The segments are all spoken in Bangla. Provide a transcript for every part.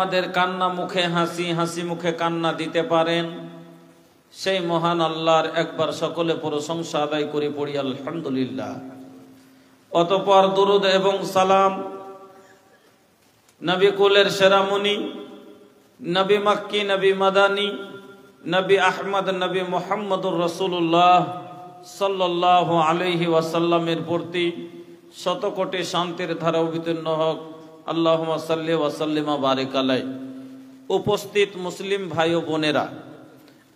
আমাদের কান্না মুখে হাসি, হাসি মুখে কান্না দিতে পারেন সেই মহান আল্লাহর একবার সকলে প্রশংসা আদায় করে পড়ি আলহামদুলিল্লাহ। অতঃপর দুরুদ এবং সালাম নবী কুলের সেরামণি, নবী মক্কি, নবী মাদানী, নবী আহমদ, নবী মুহাম্মদুর রাসূলুল্লাহ সাল্লাল্লাহু আলাইহি ওয়াসাল্লামের প্রতি শতকোটি শান্তির ধারা অবতীর্ণ হোক। আল্লাহুম্মা সাল্লি ওয়া সাল্লিম ওয়া বারিক আলাইহি। উপস্থিত মুসলিম ভাই ও বোনেরা,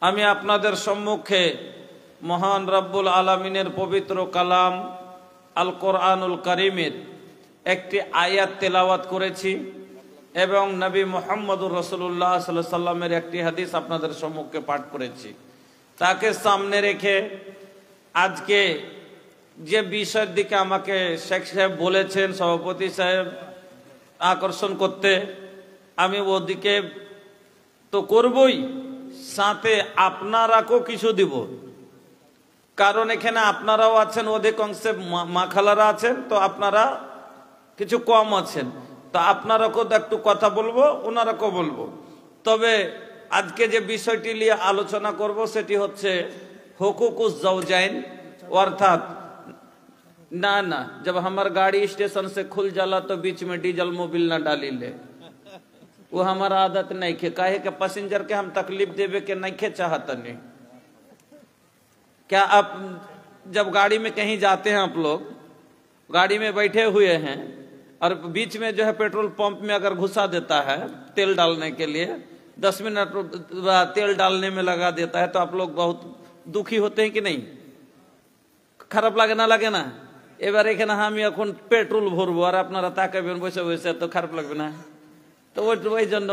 আমি আপনাদের সম্মুখে মহান রব্বুল আলামিনের পবিত্র কালাম আল কোরআনুল কারীমের একটি আয়াত তেলাওয়াত করেছি এবং নবী মুহাম্মদুর রাসূলুল্লাহ সাল্লাল্লাহু আলাইহি ওয়াসাল্লামের একটি হাদিস আপনাদের সম্মুখে পাঠ করেছি। তাকে সামনে রেখে আজকে যে বিষয়ের দিকে আমাকে শেখ সাহেব বলেছেন, সভাপতি সাহেব, আকর্ষণ করতে, আমি ওদিকে তো করবই, সাথে আপনারাকেও কিছু দিব। কারণ এখানে আপনারাও আছেন, অধিকাংশে মা খালারা আছেন, তো আপনারা কিছু কম আছেন, তো আপনারাকেও একটু কথা বলবো, ওনারাকেও বলবো। তবে আজকে যে বিষয়টি নিয়ে আলোচনা করব সেটি হচ্ছে হুকুকুস জাওজাইন, অর্থাৎ ना जब हमार गाड़ी स्टेशन से खुल जाला तो बीच में डीजल मोबिल ना डाली ले, वो हमारा आदत नहीं खे। काहे के पैसेंजर के हम तकलीफ देवे के नहीं खे चाहत नहीं। क्या आप जब गाड़ी में कहीं जाते हैं, आप लोग गाड़ी में बैठे हुए हैं और बीच में जो है पेट्रोल पंप में अगर घुसा देता है तेल डालने के लिए, 10 मिनट तेल डालने में लगा देता है, तो आप लोग बहुत दुखी होते हैं कि नहीं? खराब लगे ना लगे ना? এবার এখানে আমি এখন পেট্রোল ভরবো আর আপনারা তাকাবেন বসে বসে, তো খারাপ লাগবে না? তো ওই জন্য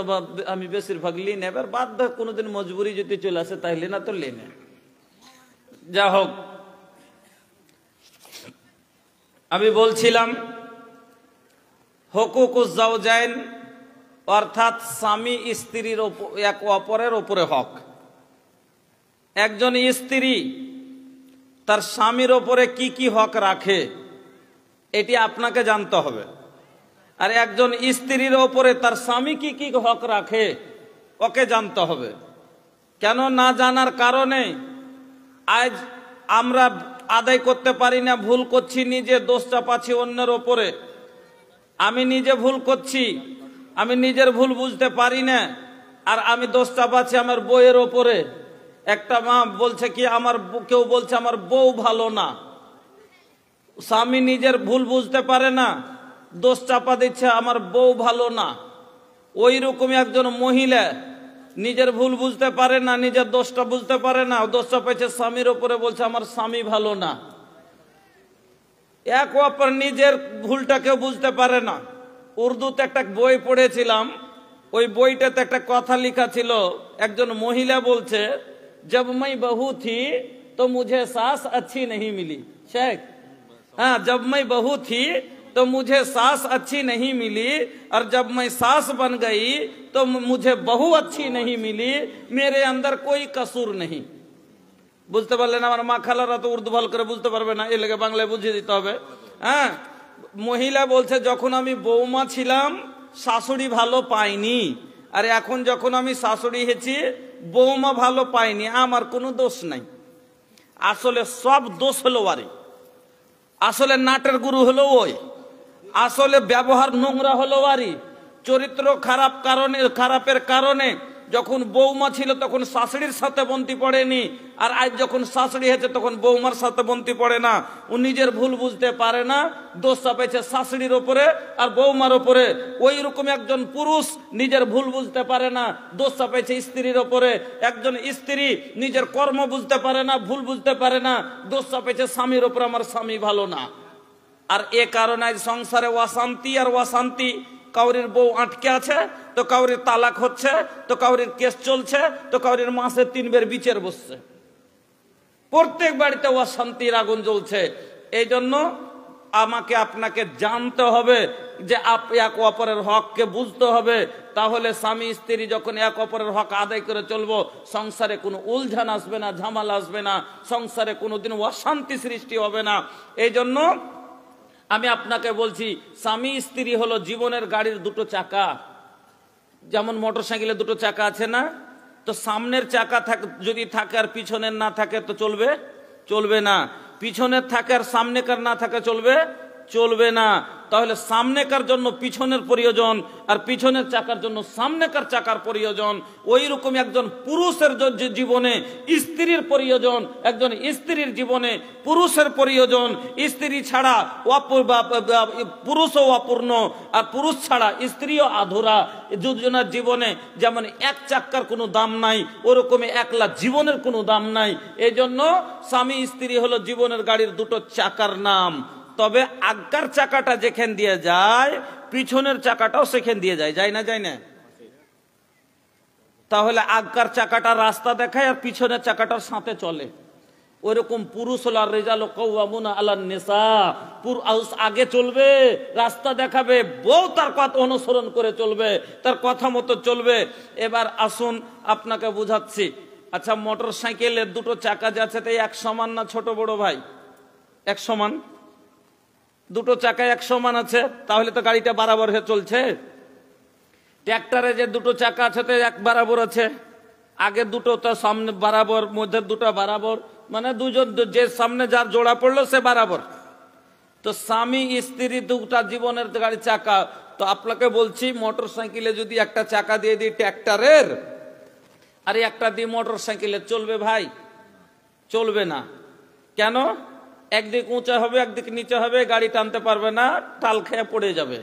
আমি বেশিরভাগ লি না। এবার বাধ্য কোনোদিন মজবুরি যদি চলে আসে তাইলে না, তো লেনে। যা হোক, আমি বলছিলাম হুকুকুস জাওজাইন অর্থাৎ স্বামী স্ত্রীর এক অপরের উপরে হক। একজন স্ত্রী তার স্বামীর ওপরে কি কি হক রাখে এটি আপনাকে জানতে হবে, আর একজন স্ত্রীর ওপরে তার স্বামী কি কি হক রাখে ওকে জানতে হবে। কেন না জানার কারণে আজ আমরা আদায় করতে পারি না, ভুল করছি, নিজে দোষ চাপাচ্ছি অন্যের ওপরে। আমি নিজে ভুল করছি, আমি নিজের ভুল বুঝতে পারি না, আর আমি দোষ চাপাচ্ছি আমার বউয়ের ওপরে। একটা মা বলছে কি, কেউ বলছে আমার বউ ভালো না, স্বামী নিজের ভুল বুঝতে পারে না, দোষ চাপা দিচ্ছে আমার বউ ভালো না। ওই রকমই একজন মহিলা নিজের ভুল বুঝতে পারে না, নিজের দোষটা বুঝতে পারে না, দোষ চাপাইছে স্বামীর উপরে, বলছে আমার স্বামী ভালো না। এক অপর নিজের ভুলটা কেউ বুঝতে পারে না। উর্দুতে একটা বই পড়েছিলাম, ওই বইটাতে একটা কথা লেখা ছিল, একজন মহিলা বলছে, जब मैं बहू थी तो मुझे सास अच्छी नहीं मिली। शेख, हाँ, जब मैं बहू थी तो मुझे सास अच्छी नहीं मिली, और जब मैं सास बन गई तो मुझे बहू अच्छी नहीं मिली। मेरे अंदर कोई कसूर नहीं। বুঝতে পারলেন? আমার মা খালারা তো উর্দু ভালো করে বুঝতে পারবে না, এর লেগে বাংলায় বুঝিয়ে দিতে হবে। হ্যাঁ, মহিলা বলছে যখন আমি বৌমা ছিলাম শাশুড়ি ভালো পাইনি, আর এখন যখন আমি শাশুড়ি হয়েছি বৌমা ভালো পাইনি, আমার কোনো দোষ নাই। আসলে সব দোষ হলো ওরই। আসলে নাটের গুরু হলো ওই, আসলে ব্যবহার নোংরা হলো ওরই, চরিত্র খারাপের কারণে যখন বৌমা ছিল তখন শাশুড়ির সাথে বন্তি পড়েনি, আর আজ যখন শাশুড়ি হয়েছে তখন বৌমার সাথে বন্তি পড়ে না। ও নিজের ভুল বুঝতে পারে না, দোষ চাপাইছে শাশুড়ির ওপরে আর বৌমার ওপরে। ওই রকম একজন পুরুষ নিজের ভুল বুঝতে পারে না, দোষ চাপাইছে স্ত্রীর ওপরে। একজন স্ত্রী নিজের কর্ম বুঝতে পারে না, ভুল বুঝতে পারে না, দোষ চাপাইছে স্বামীর ওপরে, আমার স্বামী ভালো না। আর এ কারণে আজ সংসারে অশান্তি আর অশান্তি। কাউরির বউ আটকে আছে, তো কাউরির তালাক হচ্ছে, তো কাউরির কেস চলছে, তো কাউরির মাসে 3 বার বিচার বসছে। প্রত্যেক বাড়িতে অশান্তির আগুন জ্বলছে। এই জন্য আমাকে আপনাকে জানতে হবে যে এক অপরের হককে বুঝতে হবে। তাহলে স্বামী স্ত্রী যখন এক অপরের হক আদায় করে চলবো, সংসারে কোনো উলঝান আসবে না, ঝামেলা আসবে না, সংসারে কোনোদিন অশান্তি সৃষ্টি হবে না। এই জন্য আমি আপনাকে বলছি, স্বামী স্ত্রী হলো জীবনের গাড়ির দুটো চাকা। যেমন মোটর সাইকেলে দুটো চাকা আছে না, তো সামনের চাকা যদি থাকে আর পিছনের না থাকে তো চলবে? চলবে না। পিছনের থাকে আর সামনেকার না থাকে চলবে? চলবে না। তাহলে সামনেকার জন্য পিছনের প্রয়োজন আর পিছনের চাকার জন্য সামনেকার চাকার প্রয়োজন। ওই রকম একজন পুরুষের জীবনে স্ত্রীর প্রয়োজন, একজন স্ত্রীর জীবনে পুরুষের প্রয়োজন। স্ত্রী ছাড়া পুরুষও অপূর্ণ, আর পুরুষ ছাড়া স্ত্রীও আধুরা। দুজনের জীবনে যেমন এক চাক্কার কোনো দাম নাই, ওরকমই একলা জীবনের কোনো দাম নাই। এই জন্য স্বামী স্ত্রী হলো জীবনের গাড়ির দুটো চাকার নাম। তবে আজ্ঞার চাকাটা যেখান দিয়ে যায়, পিছনের চাকাটাও সেখান দিয়ে যায়, যায় না? যায় না? তাহলে আজ্ঞার চাকাটা রাস্তা দেখায় আর পিছনের চাকাটার সাথে চলে। ওইরকম পুরুষ হল আর রিজালু কাওয়ামুনা আলান নিসা, পুরুষ আগে চলবে, রাস্তা দেখাবে, বউ তার কথা অনুসরণ করে চলবে, তার কথা মতো চলবে। এবার আসুন আপনাকে বুঝাচ্ছি। আচ্ছা, মোটর সাইকেলের দুটো চাকা যাচ্ছে তাই এক সমান না ছোট বড় ভাই? এক সমান। দুটো চাকা এক সমান আছে, তাহলে তো গাড়িটা বরাবর হয়ে চলছে। ট্র্যাক্টরে যে দুটো চাকা আছে তো এক বরাবর আছে, আগে দুটো তো সামনে বরাবর, মধ্যে দুটো বরাবর, মানে দুজন যে সামনে যার জোড়া পড়লো সে বরাবর। তো স্বামী স্ত্রী দুটা জীবনের গাড়ি চাকা। তো আপনাকে বলছি, মোটর সাইকেলে যদি একটা চাকা দিয়ে দিই ট্র্যাক্টরের আর একটা দিয়ে মোটর সাইকেলে, চলবে ভাই? চলবে না। কেন? একদিক উঁচা হবে, একদিক নিচে হবে, গাড়ি টানতে পারবে না, টাল খেয়ে পড়ে যাবে।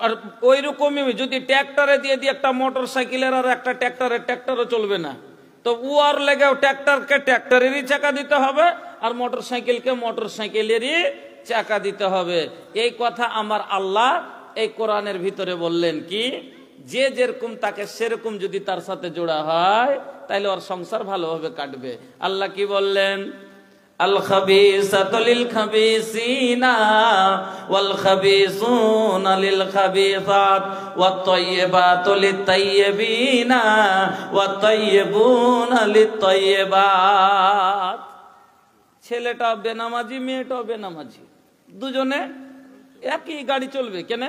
আর ওই রকমই যদি ট্র্যাক্টরে দিয়ে দিই একটা মোটর সাইকেলের আর একটা ট্র্যাক্টরও চলবে না। তো উয়ার লেগেও ট্র্যাক্টরকে ট্র্যাক্টরেরই চাকা দিতে হবে আর মোটর সাইকেলকে মোটর সাইকেলেরই চাকা দিতে হবে। এই কথা আমার আল্লাহ এই কোরআনের ভিতরে বললেন কি, যে যেরকম তাকে সেরকম যদি তার সাথে জোড়া হয় তাহলে ওর সংসার ভালোভাবে কাটবে। আল্লাহ কি বললেন? আল খাবিসাতু লিল খাবিসিনা ওয়াল খাবিসুনা লিল খাবিসাত ওয়াত তাইয়্যিবাতু লিত তাইয়্যিবিনা ওয়াত তাইয়্যিবুনা লিত তাইয়্যিবাত। ছেলেটা বেনামাজি, মেয়েটাও বেনামাজি, দুজনে একই গাড়ি চলবে। কেন?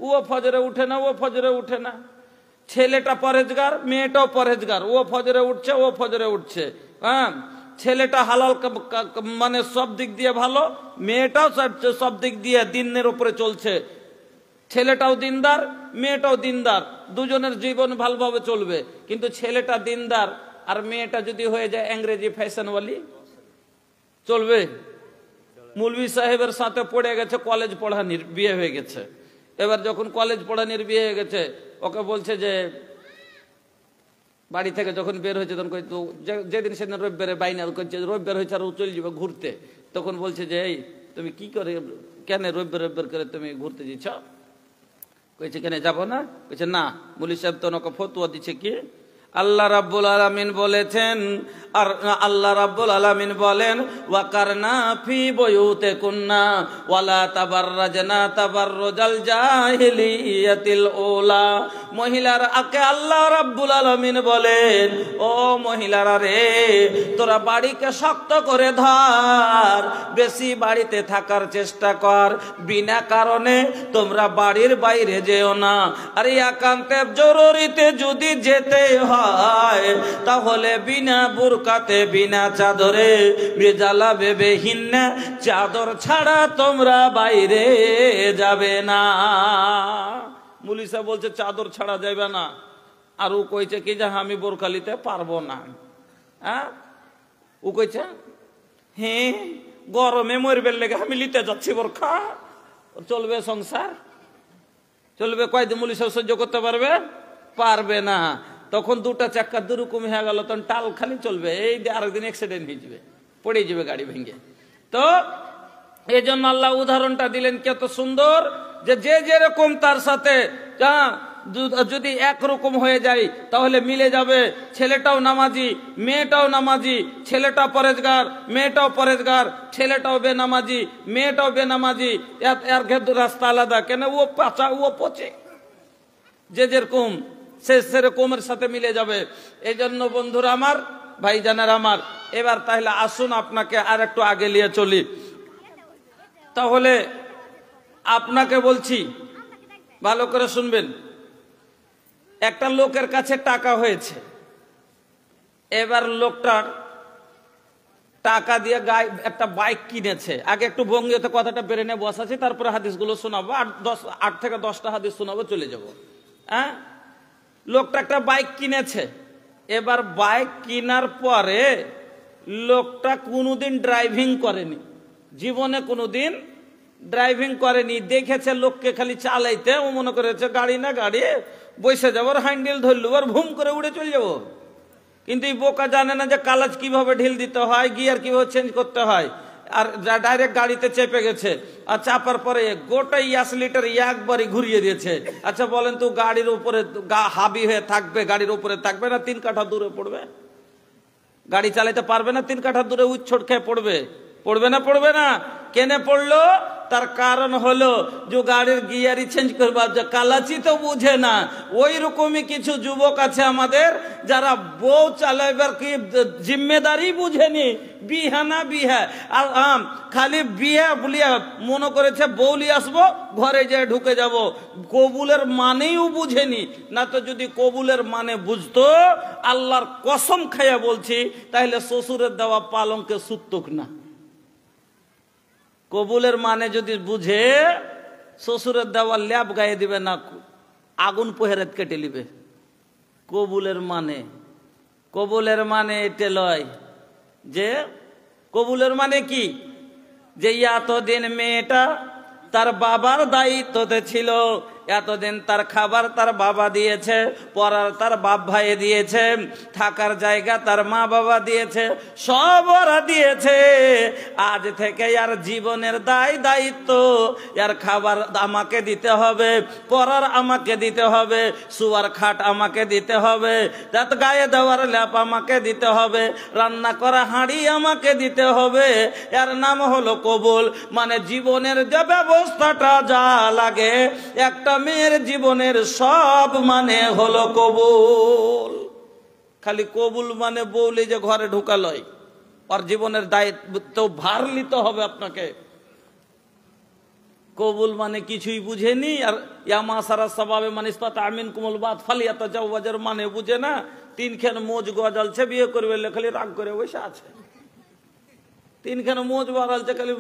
ও ফজরে উঠে না, ও ফজরে উঠে না। ছেলেটা পরেজগার, মেয়েটাও পরেজগার, ও ফজরে উঠছে, ও ফজরে উঠছে। হ্যাঁ, ছেলেটা হালাল মানে সব দিক দিয়ে ভালো, মেয়েটাও সব দিক দিয়ে দিনের উপরে চলছে। ছেলেটাও দিনদার, মেয়েটাও দিনদার, দুজনের জীবন ভালোভাবে চলবে। কিন্তু ছেলেটা দিনদার আর মেয়েটা যদি হয়ে যায় ইংরেজি ফ্যাশনওয়ালি, চলবে? মৌলভী সাহেবের সাথে পড়ে গেছে, কলেজ পড়ানির বিয়ে হয়ে গেছে। এবার যখন কলেজ পড়ানির বিয়ে হয়ে গেছে, ওকে বলছে যে বাড়ি থেকে যখন বের হয়েছে তখন যেদিন সেদিন রবিবারে বাইনা করছে, রবিবার হয়েছে আর ও চলে যাবে ঘুরতে। তখন বলছে যে এই তুমি কি করে, কেন রবিবার করে তুমি ঘুরতে দিচ্ছ? কইছে কেন যাবো না? কইছে না, মৌলভী সাহেব তো ওকে ফতোয়া দিচ্ছে কি আল্লাহ রাব্বুল আলামিন বলেছেন। আর আল্লাহ রাব্বুল আলামিন বলেন, ওয়াকারনা ফি বুয়ুতিকুন্না ওয়ালা তাবাররাজনা তাবাররুজাল জাহিলিয়াতিল উলা। মহিলারা আকে আল্লাহ রাব্বুল আলামিন বলেন, ও মহিলারা রে, তোরা বাড়িকে শক্ত করে ধর, বেশি বাড়িতে থাকার চেষ্টা কর, বিনা কারণে তোমরা বাড়ির বাইরে যেও না। আর একান্তে জরুরিতে যদি যেতে হয় তাহলে বিনা বুরকাতে, বিনা চাদরে, বেজালা বেবেহীন চাদর ছাড়া তোমরা বাইরে যাবে না। মুলিসা বলছে চাদর ছাড়া যাবে না। আর ও কইছে কি যে আমি বোরকা নিতে পারবো না। হ্যাঁ, ও কইছে হ্যাঁ গরমে মরবের লেগে আমি নিতে যাচ্ছি বোরকা। চলবে সংসার? চলবে? কয়দিন মুলিসা সহ্য করতে পারবে? পারবে না। তখন দুটা চাক্কা দুরকম হয়ে গেল, তখন টাল খালি চলবে, এই আরেকদিন অ্যাক্সিডেন্ট হয়ে যাবে, পড়ে যাবে গাড়ি ভেঙে। তো এই জন্য আল্লাহ উদাহরণটা দিলেন কত সুন্দর, যে যে যেরকম তার সাথে যদি একরকম হয়ে যায় তাহলে মিলে যাবে। ছেলেটাও নামাজি, মেয়েটাও নামাজি, ছেলেটা পরেজগার, মেয়েটাও পরেজগার, ছেলেটাও বেনামাজি, মেয়েটাও বেনামাজি, এর ক্ষেত্রে রাস্তা আলাদা। কেন? ও পাচা, ও পচে, যে যেরকম সে সেরকমের সাথে মিলে যাবে। এই জন্য বন্ধুরা আমার, ভাইজানের আমার, এবার তাহলে আসুন আপনাকে আর একটু আগে নিয়ে চলি। তাহলে আপনাকে বলছি, ভালো করে শুনবেন। একটা লোকের কাছে টাকা হয়েছে, এবার লোকটার টাকা দিয়ে গায়ে একটা বাইক কিনেছে। আগে একটু ভঙ্গিতে কথাটা বেড়ে নিয়ে বসাচ্ছি, তারপরে হাদিসগুলো শোনাবো, 8 থেকে 10টা হাদিস শোনাবো, চলে যাব। হ্যাঁ, লোকটা একটা বাইক কিনেছে। এবার বাইক কেনার পরে লোকটা কোনোদিন ড্রাইভিং করেনি, জীবনে কোনোদিন ড্রাইভিং করেনি। দেখেছে লোককে খালি চালাইতে, ও মনে করেছে গাড়ি না গাড়ি, বসে যাবো, হ্যান্ডেল ধরলো আর ভুম করে উড়ে চলে যাবো। কিন্তু এই বোকা জানে না যে কালাচ কিভাবে ঢিল দিতে হয়, গিয়ার কিভাবে চেঞ্জ করতে হয়। আর ডাইরেক্ট গাড়িতে চেপে গেছে, আর চাপার পরে গোটা 10 লিটার একবারই ঘুরিয়ে দিয়েছে। আচ্ছা বলেন তো, গাড়ির উপরে হাবি হয়ে থাকবে, গাড়ির উপরে থাকবে না 3 কাঠা দূরে পড়বে? গাড়ি চালাতে পারবে না 3 কাঠা দূরে উচ্ছট খেয়ে পড়বে? পড়বে না? পড়বে না। কেনে পড়লো? তার কারণ হলো যে গাড়ির গিয়ারই চেঞ্জ করবে, কালাচি তো বুঝে না। ওই রকমই কিছু যুবক আছে আমাদের, যারা বউ চালাইবার কি জিম্মেদারি বুঝেনি। বিহা না বিহা, আর খালি বিহা বলিয়া মনে করেছে বউলি আসবো, ঘরে যেয়ে ঢুকে যাব। কবুলের মানেও বুঝেনি। না তো যদি কবুলের মানে বুঝতো, আল্লাহর কসম খাইয়া বলছি, তাহলে শ্বশুরের দেওয়া পালঙ্কে সুতক না। কবুলের মানে যদি বুঝে, শ্বশুরের দেওয়া ল্যাব গায়ে দিবে না, আগুন পোহেরাত কেটে নিবে। কবুলের মানে এটা লয় যে, কবুলের মানে কি? যে এতদিন মেয়েটা তার বাবার দায়িত্বতে ছিল, এতদিন তার খাবার তার বাবা দিয়েছে, পড়ার তার বাপ ভাই দিয়েছে, থাকার জায়গা তার মা বাবা দিয়েছে, সব ওরা দিয়েছে। আজ থেকে আর জীবনের দায়িত্ব, আর খাবার আমাকে দিতে হবে, পড়ার আমাকে দিতে হবে, শুয়ার খাট আমাকে দিতে হবে, রাত গায়ে দেওয়ার ল্যাপ আমাকে দিতে হবে, রান্না করা হাঁড়ি আমাকে দিতে হবে। এর নাম হলো কবুল। মানে জীবনের যে ব্যবস্থাটা যা লাগে একটা মেয়ের জীবনের, সব মানে হলো কবুল। খালি কবুল মানে বউলে যে ঘরে ঢুকালয়, আর জীবনের দায়িত্ব ভার নিতে হবে আপনাকে। কবুল মানে কিছুই বুঝেনি। আর ইয়ামা সারা সবাবে মানিস্তাত আমিন কুমল বাদ ফালিয়াতা জাওয়াজের মানে বুঝে না। 3খান মোজ গজালছে, বিয়ে করবে খালি রাগ করে বসে আছে। 3খান মোজ গজালছে, খালি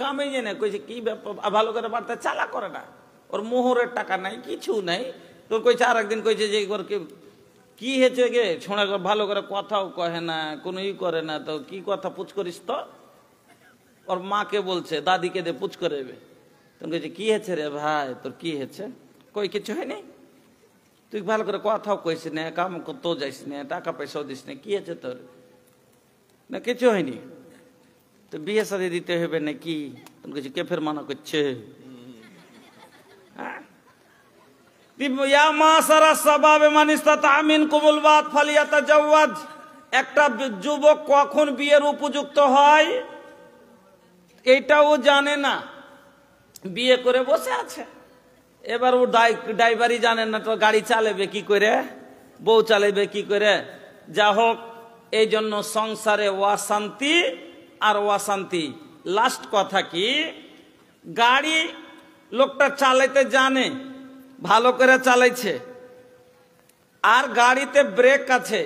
কামে জেনে কইছে কি ব্যাপার, ভালো করে বাড়তে চালা করে না, ওর মোহরের টাকা নাই, কিছু নাই। তোর কইছে আর একদিন কইছে যে কি হয়েছে গে ছোঁড়া, ভালো করে কথাও কহে না, কোনো ই করে না, তো কি কথা পুছ করিস? তো ওর মাকে বলছে, দাদিকে দে পুছ করে দেবে। তুমি কইছে কি হয়েছে রে ভাই, তোর কি হয়েছে? কই কিছু হয়নি, তুই ভালো করে কথাও কইস না, কাম করতেও যাইস না, টাকা পয়সাও দিস না, কি হয়েছে তোর? না কিছু হয়নি। তো বিয়ে শাদী দিতে হবে নাকি? তুমি কইছে কে ফের মানা করছে? একটা যুবক কখন বিয়ের উপযুক্ত হয় এটাও জানে না, বিয়ে করে বসে আছে। এবার ও ড্রাইভারই জানে না, তো গাড়ি চালাবে কি করে, বউ চালাবে কি করে। যা হোক, এই জন্য সংসারে অশান্তি আর অশান্তি। লাস্ট কথা কি, গাড়ি লোকটা চালাইতে জানে, ভালো করে চালাইছে, আর গাড়িতে ব্রেক আছে,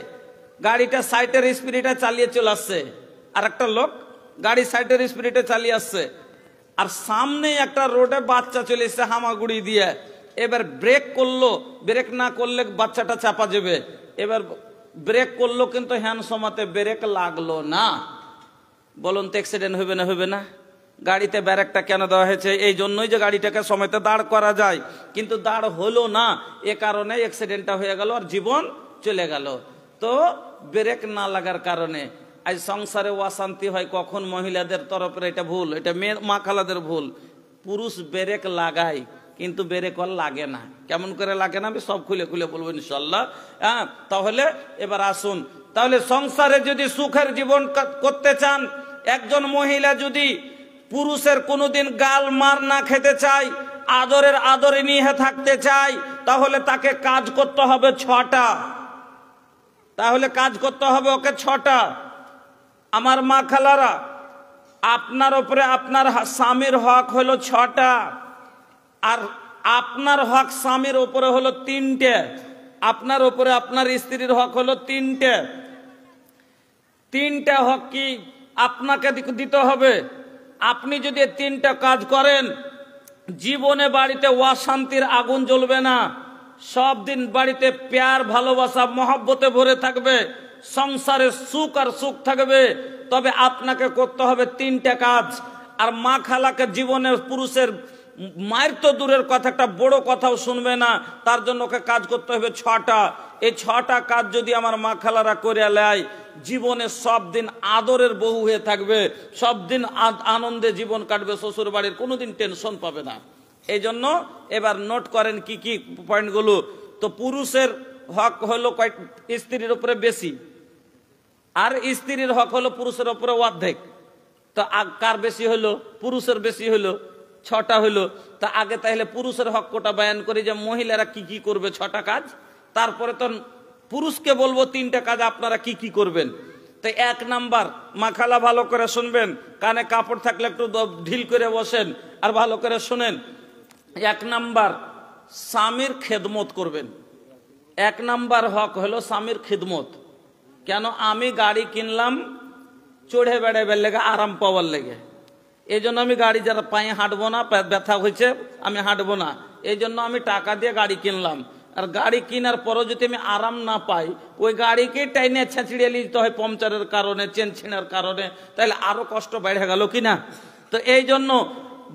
গাড়িটা সাইডের স্পিডে চালিয়ে চলে আসছে। আর একটা লোক গাড়ি সাইডের স্পিডে চালিয়ে আসছে, আর সামনে একটা রোডে বাচ্চা চলে এসছে হামাগুড়ি দিয়ে। এবার ব্রেক করলো, ব্রেক না করলে বাচ্চাটা চাপা যাবে। এবার ব্রেক করলো, কিন্তু হ্যান্ড সমাতে ব্রেক লাগলো না। বলুন তো অ্যাক্সিডেন্ট হবে না? হবে না? গাড়িতে ব্রেকটা কেন দেওয়া হয়েছে? এই জন্যই যে গাড়িটাকে সময়তে দাঁড় করা যায়, কিন্তু দাঁড় হলো না, এ কারণে অ্যাক্সিডেন্টটা হয়ে গেল আর জীবন চলে গেল। তো ব্রেক না লাগার কারণে আজ সংসারে অশান্তি হয়। কখন মহিলাদের তরফের এটা ভুল, এটা মেয়ে মা খালাদের ভুল। পুরুষ ব্রেক লাগায়, কিন্তু ব্রেক আর লাগে না। কেমন করে লাগে না আমি সব খুলে খুলে বলবো ইনশাল্লাহ। হ্যাঁ, তাহলে এবার আসুন, তাহলে সংসারে যদি সুখের জীবন করতে চান, একজন মহিলা যদি পুরুষের কোনোদিন গাল মার না খেতে চায়, আদরে নিয়ে থাকতে চায়, তাহলে তাকে কাজ করতে হবে 6টা। তাহলে কাজ করতে হবে ওকে 6টা। আমার মা খালারা, আপনার উপরে আপনার স্বামীর হক হলো 6টা, আর আপনার হক স্বামীর উপরে হলো 3টে। আপনার উপরে আপনার স্ত্রীর হক হলো তিনটা হক কি আপনাকে দিতে হবে। আপনি যদি তিনটা কাজ করেন, জীবনে বাড়িতে অশান্তির আগুন জ্বলবে না, সব দিন বাড়িতে প্যার ভালোবাসা মহব্বতে ভরে থাকবে, সংসারে সুখ আর সুখ থাকবে। তবে আপনাকে করতে হবে তিনটা কাজ। আর মা খালাকে জীবনে পুরুষের মায়ের তো দূরের কথা, একটা বড় কথাও শুনবে না, তার জন্য ওকে কাজ করতে হবে 6টা। এই 6টা কাজ যদি আমার মা খালারা করে নেয়, জীবনে সব দিন আদরের বউ হয়ে থাকবে, সব দিন আনন্দে জীবন কাটবে, শ্বশুর বাড়ির কোনোদিন টেনশন পাবে না। এই জন্য এবার নোট করেন কি কি পয়েন্টগুলো। তো পুরুষের হক হলো স্ত্রীর উপরে বেশি, আর স্ত্রীর হক হলো পুরুষের উপরে অর্ধেক। তো কার বেশি হলো? পুরুষের বেশি হলো, 6টা হলো। তা আগে তাহলে পুরুষের হক কোটা বয়ান করি যে মহিলারা কি কি করবে 6টা কাজ, তারপরে তো পুরুষকে বলবো 3টা কাজ আপনারা কি কি করবেন। তো 1 নাম্বার, মাখালা ভালো করে শুনবেন, কানে কাপড় থাকলে একটু ঢিল করে বসেন আর ভালো করে শুনেন। 1 নাম্বার, স্বামীর খেদমত করবেন। 1 নাম্বার হক হলো স্বামীর খিদমত। কেন? আমি গাড়ি কিনলাম চড়ে বেড়াবার লেগে, আরাম পাওয়ার লেগে। এই জন্য আমি গাড়ি যারা পায়ে হাঁটবো না, ব্যথা হয়েছে আমি হাঁটবো না, এই জন্য আমি টাকা দিয়ে গাড়ি কিনলাম। আর গাড়ি কেনার পরও যদি আমি আরাম না পাই, ওই গাড়িকে টাইনে ছেঁচড়িয়ে নিতে হয় পাংচারের কারণে, চেন ছিঁড়ার কারণে, তাহলে আরো কষ্ট বেড়ে গেল কিনা। তো এই জন্য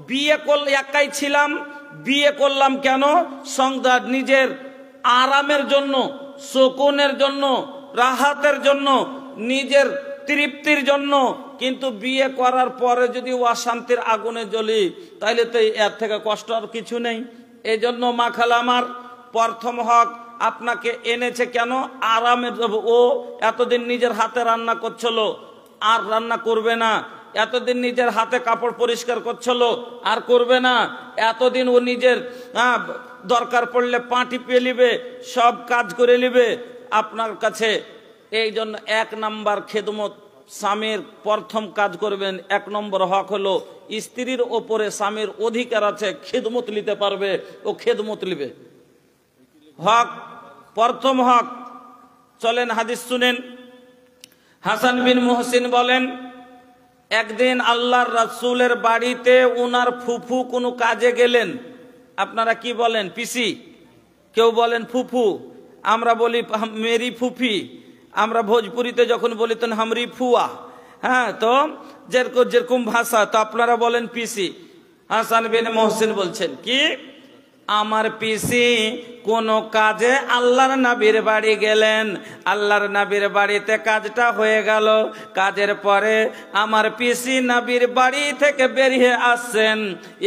বিয়ে করলে, একাই ছিলাম, বিয়ে করলাম কেন? সংসার নিজের আরামের জন্য, সুকুনের জন্য, রাহাতের জন্য, নিজের তৃপ্তির জন্য। কিন্তু বিয়ে করার পরে যদি অশান্তির আগুনে জ্বলি, তাহলে তো এর থেকে কষ্ট আর কিছু নেই। এই জন্য মা খালা আমার প্রথম হক আপনাকে এনেছে কেন? আরামের। ও এতদিন নিজের হাতে রান্না করছিল, আর রান্না করবে না। এতদিন নিজের হাতে কাপড় পরিষ্কার করছিল, আর করবে না। এতদিন ও নিজের দরকার পড়লে পাটি পেয়ে নিবে, সব কাজ করে নিবে আপনার কাছে। এই জন্য 1 নাম্বার খেদমত, স্বামীর প্রথম কাজ করবেন। 1 নম্বর হক হলো স্ত্রীর ওপরে স্বামীর অধিকার আছে, খেদমত নিতে পারবে, ও খেদমত নিবে। হক, প্রথম হক। চলেন হাদিস শুনেন। হাসান বিন মুহসিন বলেন, একদিন আল্লাহর রাসূলের বাড়িতে ওনার ফুফু কোনো কাজে গেলেন। আপনারা কি বলেন? পিসি, কেউ বলেন ফুফু, আমরা বলি মেরি ফুফি। আমরা ভোজপুরিতে যখন বলি তখন হামরি ফুয়া। হ্যাঁ, তো যেরকম ভাষা, তো আপনারা বলেন পিসি। হাসান বিন মুহসিন বলছেন কি, আমার পিসি কোন কাজে আল্লাহর নবীর বাড়ি গেলেন, আল্লাহর নবীর বাড়িতে কাজটা হয়ে গেল। কাজের পরে আমার পিসি নবীর বাড়ি থেকে বেরিয়ে আসছেন,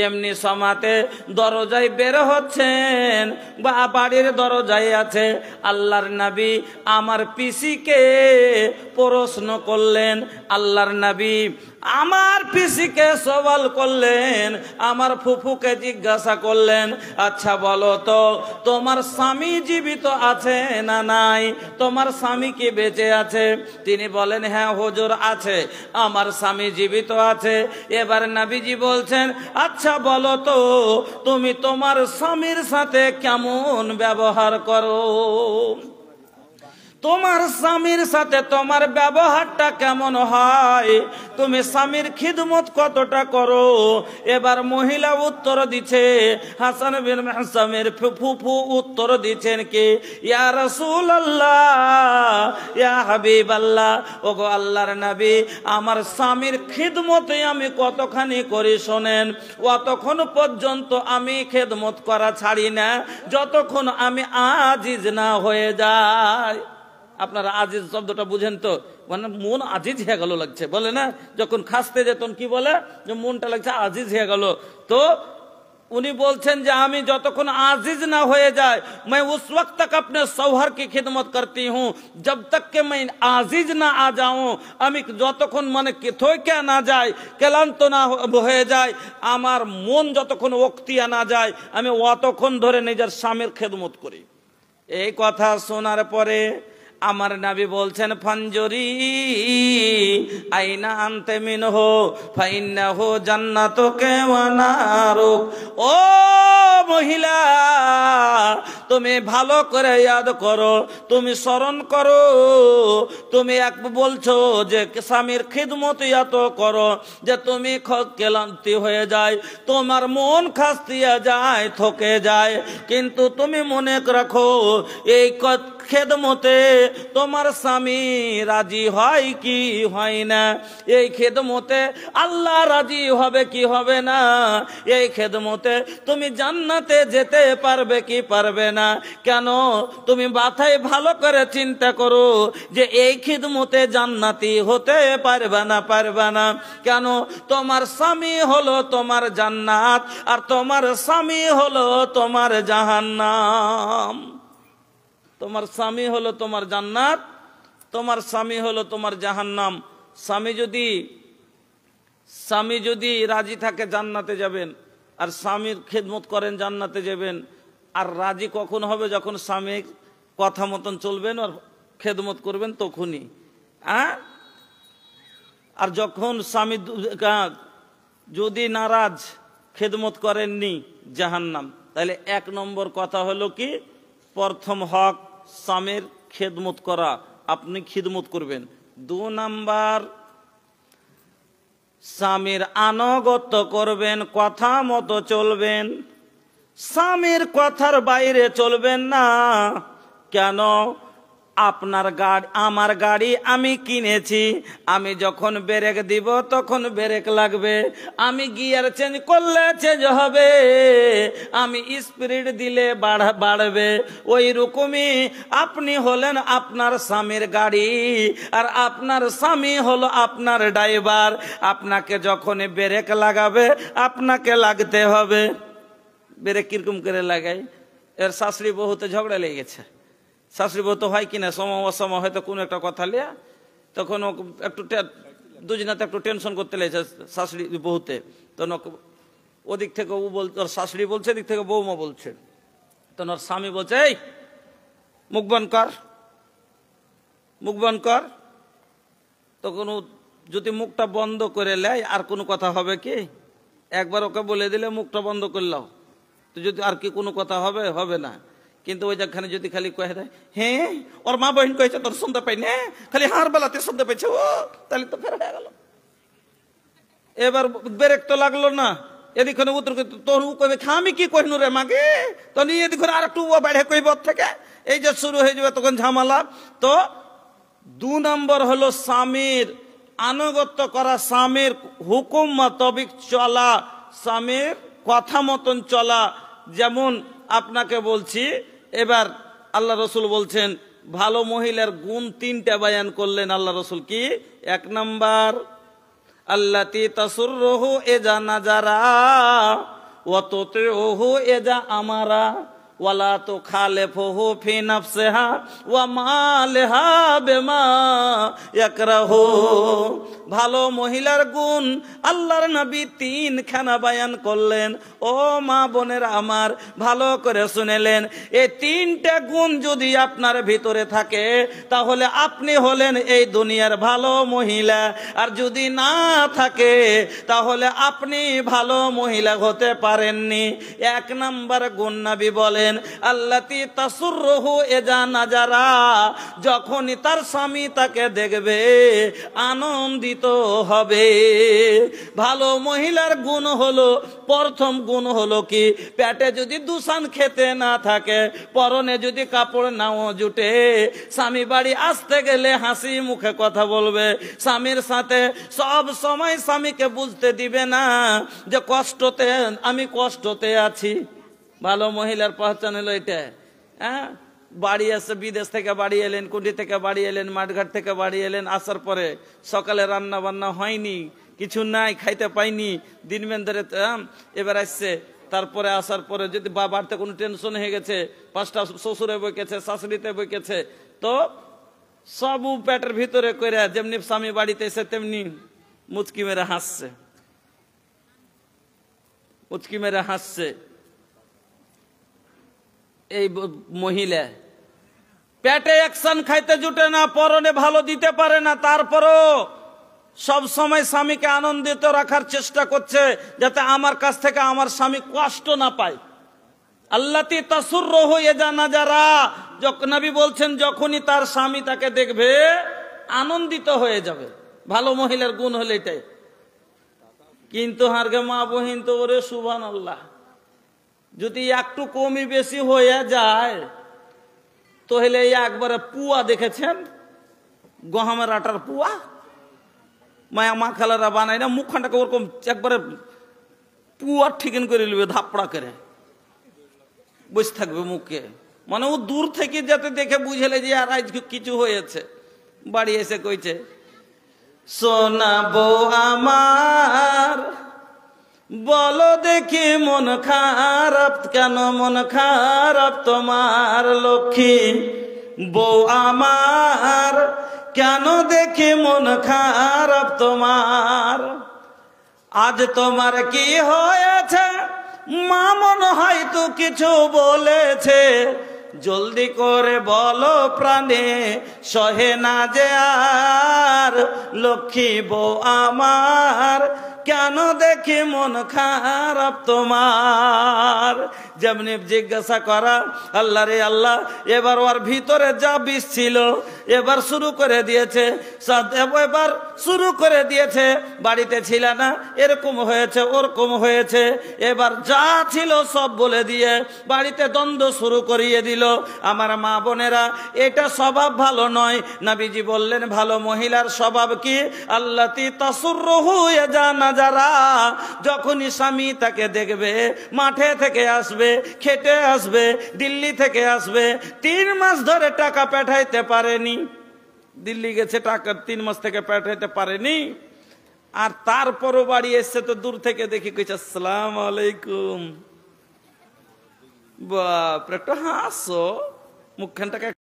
এমনি সমাতে দরজায় বের হচ্ছেন, বা বাড়ির দরজায় আছে। আল্লাহর নবী আমার পিসিকে প্রশ্ন করলেন, আল্লাহর নবী আমার পিসিকে সওয়াল করলেন, আমার ফুফুকে জিজ্ঞাসা করলেন, আচ্ছা বলো তো তোমার স্বামী জীবিত আছে না নাই? তোমার স্বামী কি বেঁচে আছে? তিনি বলেন, হ্যাঁ হুজুর আছে, আমার স্বামী জীবিত আছে। এবার নবীজি বলছেন, আচ্ছা বলো তো তুমি তোমার স্বামীর সাথে কেমন ব্যবহার করো? তোমার স্বামীর সাথে তোমার ব্যবহারটা কেমন হয়? তুমি স্বামীর খিদমত কতটা করো? এবার মহিলা উত্তর দিচ্ছে, হাসান বিন মুহসিনের ফুফু উত্তর দিচ্ছেন কি, ইয়া রাসূলুল্লাহ, ইয়া হাবিবাল্লাহ, ওগো আল্লাহর নবী, আমার স্বামীর খিদমতে আমি কতখানি করি শোনেন। অতক্ষণ পর্যন্ত আমি খিদমত করা ছাড়ি না যতক্ষণ আমি আজিজ না হয়ে যাই। আপনারা আজিজ শব্দটা বুঝেন তো? মানে মন আজিজ হয়ে গেল লাগছে, বলে না, যখন খাসতে যেতন কি বলে, যে মনটা লাগছে আজিজ হয়ে গেল। তো উনি বলছেন যে আমি যতক্ষণ আজিজ না হয়ে যায়, मैं उस वक्त तक अपने शौहर की खिदमत करती हूँ जब तक के मैं আজিজ না आ जाऊं। আমি যতক্ষণ মানে থইকা না যায়, ক্লান্ত না হয়ে যায়, আমার মন যতক্ষণ ওক্তিয়া না যায়, আমি অতক্ষণ ধরে নিজের স্বামীর খেদমত করি। এই কথা শোনার পরে আমার নবী বলছেন ফানজুরি আইনা আনতে মিনহু ফাইন্নাহু জান্নাতুকা ওয়া নারুক। ও মহিলা, তুমি ভালো করে ইয়াদ করো, তুমি স্মরণ করো, তুমি এক বলছো যে স্বামীর খিদমত এত করো যে তুমি ক্লান্তি হয়ে যায়, তোমার মন খাস্তিয়া যায়, থকে যায়, কিন্তু তুমি মনে রাখো এই খেদমতে তোমার স্বামী রাজি হয় কি হয় না, এই খেদমতে আল্লাহ রাজি হবে কি হবে না, এই খেদমতে তুমি জান্নাতে যেতে পারবে কি পারবে না। কেন? তুমি মাথায় ভালো করে চিন্তা করো যে এই খিদমতে জান্নাতি হতে পারবে না, পারবে না। কেন? তোমার স্বামী হলো তোমার জান্নাত, আর তোমার স্বামী হলো তোমার জাহান্নাম। তোমার স্বামী হলো তোমার জান্নাত, তোমার স্বামী হলো তোমার জাহান্নাম। স্বামী যদি রাজি থাকে জান্নাতে যাবেন, আর স্বামীর খেদমত করেন জান্নাতে যাবেন। আর রাজি কখন হবে? যখন স্বামীর কথা মতন চলবেন আর খেদমত করবেন তখনই। আর যখন স্বামী যদি নারাজ, খেদমত করেননি, জাহান্নাম। তাহলে 1 নম্বর কথা হলো কি, প্রথম হক স্বামীর খেদমত করা, আপনি খিদমত করবেন। 2 নাম্বার, স্বামীর আনুগত্য করবেন, কথা মতো চলবেন, স্বামীর কথার বাইরে চলবেন না। কেন? আপনার গাড়ি, আমার গাড়ি আমি কিনেছি, আমি যখন ব্রেক দিব তখন ব্রেক লাগবে, আমি গিয়ার চেঞ্জ করলে চেঞ্জ হবে, আমি স্পিড দিলে বাড়বে। ওই রকমই আপনি হলেন আপনার স্বামীর গাড়ি, আর আপনার স্বামী হলো আপনার ড্রাইভার। আপনাকে যখন ব্রেক লাগাবে আপনাকে লাগতে হবে। ব্রেক কিরকম করে লাগাই? এর শাশুড়ি বহুতে ঝগড়া লেগে গেছে। শাশুড়ি বউ তো হয় কিনা, সময় অসময় হয়তো কোনো একটা কথা লিয়া, তখন একটু দুজনাতে একটু টেনশন করতে লেগেছে শাশুড়ি বহুতে। তখন ওদিক থেকে ও বলছে, ওর শাশুড়ি বলছে, এদিক থেকে বৌমা বলছে। তখন ওর স্বামী বলছে, এই মুখ বন্ধ কর, মুখ বন্ধ কর। তখন ও যদি মুখটা বন্ধ করে নেয় আর কোনো কথা হবে কি? একবার ওকে বলে দিলে মুখটা বন্ধ করলাও, তো যদি আর কি কোনো কথা হবে? হবে না। কিন্তু ওই যেখানে যদি খালি কয়ে দেয়, হ্যাঁ ওর মা বহিন কয়েছে তোর শুনতে পাই না, খালি হার বেলাতে শুনতে পেয়েছে ও, তাহলে তো ফের হয়ে গেল। এবার ব্রেক তো লাগলো না, এদিকে উত্তর তোর কইবে আমি কি কইনু রে মাকে, তো নিয়ে এদিকে আর একটু বাইরে কইব থেকে, এই যে শুরু হয়ে যাবে তখন ঝামেলা। তো 2 নম্বর হলো স্বামীর আনুগত্য করা, স্বামীর হুকুম মোতাবেক চলা, স্বামীর কথা মতন চলা। যেমন আপনাকে বলছি, এবার আল্লাহ রসুল বলছেন ভালো মহিলার গুণ 3টা বয়ান করলেন আল্লাহ রসুল। কি? 1 নাম্বার, আল্লাতি তাসুররুহু ইজা নাজারা ওয়া তুতিউহু ইজা আমারা ওয়ালা তুখালিফুহু ফি নাফসিহা ওয়া মালিহা বিমা ইয়াকরাহু। ভালো মহিলার গুণ আল্লাহর নবী 3খানা বয়ান করলেন। ও মা বোনেরা আমার, ভালো করে শুনেলেন। এই 3টা গুণ যদি আপনার ভিতরে থাকে তাহলে আপনি হলেন এই দুনিয়ার ভালো মহিলা, আর যদি না থাকে তাহলে আপনি ভালো মহিলা হতে পারেননি। 1 নাম্বার গুণ নবী বলেন আল্লাতি তাসুররুহু ইজা নাজারা, যখনই তার স্বামী তাকে দেখবে আনন্দিত হবে। ভালো মহিলার গুণ হলো, প্রথম গুণ হলো কি, পেটে যদি দুসান খেতে না থাকে, পরনে যদি কাপড় নাও জুটে, স্বামী বাড়ি আসতে গেলে হাসি মুখে কথা বলবে, স্বামীর সাথে সব সময় স্বামীকে বুঝতে দিবে না যে কষ্টতে, আমি কষ্টতে আছি। ভালো মহিলার পহচান হলো এটা। হ্যাঁ, বাড়ি আসে, বিদেশ থেকে বাড়ি এলেন, কুন্ডি থেকে বাড়ি এলেন, মাঠঘাট থেকে বাড়ি এলেন, আসার পরে সকালে রান্না বান্না হয়নি, কিছু নাই, খাইতে পাইনি, দিনবেন ধরে এবার আসছে। তারপরে আসার পরে যদি বাড়িতে কোনো টেনশন হয়ে গেছে, 5টা শ্বশুরে বইকেছে, শাশুড়িতে বইকেছে, তো সব পেটের ভিতরে করে যেমনি স্বামী বাড়িতে এসে তেমনি মুচকি মেরে হাসছে, মুচকি মেরে হাসছে। এই মহিলা পেটে অ্যাকশন খাইতে জুটে না, পরনে ভালো দিতে পারে না, তারপরও সব সময় স্বামীকে আনন্দিত রাখার চেষ্টা করছে যাতে আমার কাছ থেকে আমার স্বামী কষ্ট না পায়। আল্লাতি তাসুররুহু ইযা নাজারা, নবী বলছেন যখনই তার স্বামী তাকে দেখবে আনন্দিত হয়ে যাবে। ভালো মহিলার গুণ হলো এটাই। কিন্তু হারগে মা বহিন তো ওরে সুবহানাল্লাহ, যদি একটু কমই বেশি হয়ে যায় তো হলে একবারে পুয়া দেখেছেন, গহমের আটার পুয়া মায়া মা খালারা বানায় না, মুখখানটাকে ওরকম একবারে পুয়া ঠিকেন করে নেবে, ধাপড়া করে বসে থাকবে মুখে, মানে ও দূর থেকে যাতে দেখে বুঝেলে যে আর আজ কিছু হয়েছে। বাড়ি এসে কইছে, সোনা বউ আমার বলো দেখি মন খারাপ কেন, মন খারাপ তোমার লক্ষ্মী বউ আমার, কেন দেখি মন খারাপ তোমার, আজ তোমার কি হয়েছে, মা মনে হয় তো কিছু বলেছে, জলদি করে বলো প্রাণে সহে না যে আর, লক্ষ্মী বউ আমার কেন দেখি মন খারাপ তোমার। যেমনি জিজ্ঞাসা করা, আল্লাহ রে আল্লাহ, এবার ওর ভিতরে যা বিষ ছিল এবার শুরু করে দিয়েছে, এবার শুরু করে দিয়েছে, বাড়িতে ছিল না, এরকম হয়েছে ওরকম হয়েছে, এবার যা ছিল সব বলে দিয়ে বাড়িতে দ্বন্দ্ব শুরু করিয়ে দিল। আমার মা বোনেরা, এটা স্বভাব ভালো নয়। নবীজি বললেন ভালো মহিলার স্বভাব কি, আল্লাতি তাসুররুহু ইযা নাজারা, যখনই স্বামী তাকে দেখবে, মাঠে থেকে আসবে, খেটে আসবে, দিল্লি থেকে আসবে, 3 মাস ধরে টাকা পাঠাইতে পারেনি, দিল্লি গেছে টাকা 3 মাস থেকে পাঠাইতে পারেনি, আর তারপরও বাড়ি এসছে তো দূর থেকে দেখি কইছে আসসালামু আলাইকুম, বাপ রে, একটু হাসো, মুখখানটাকে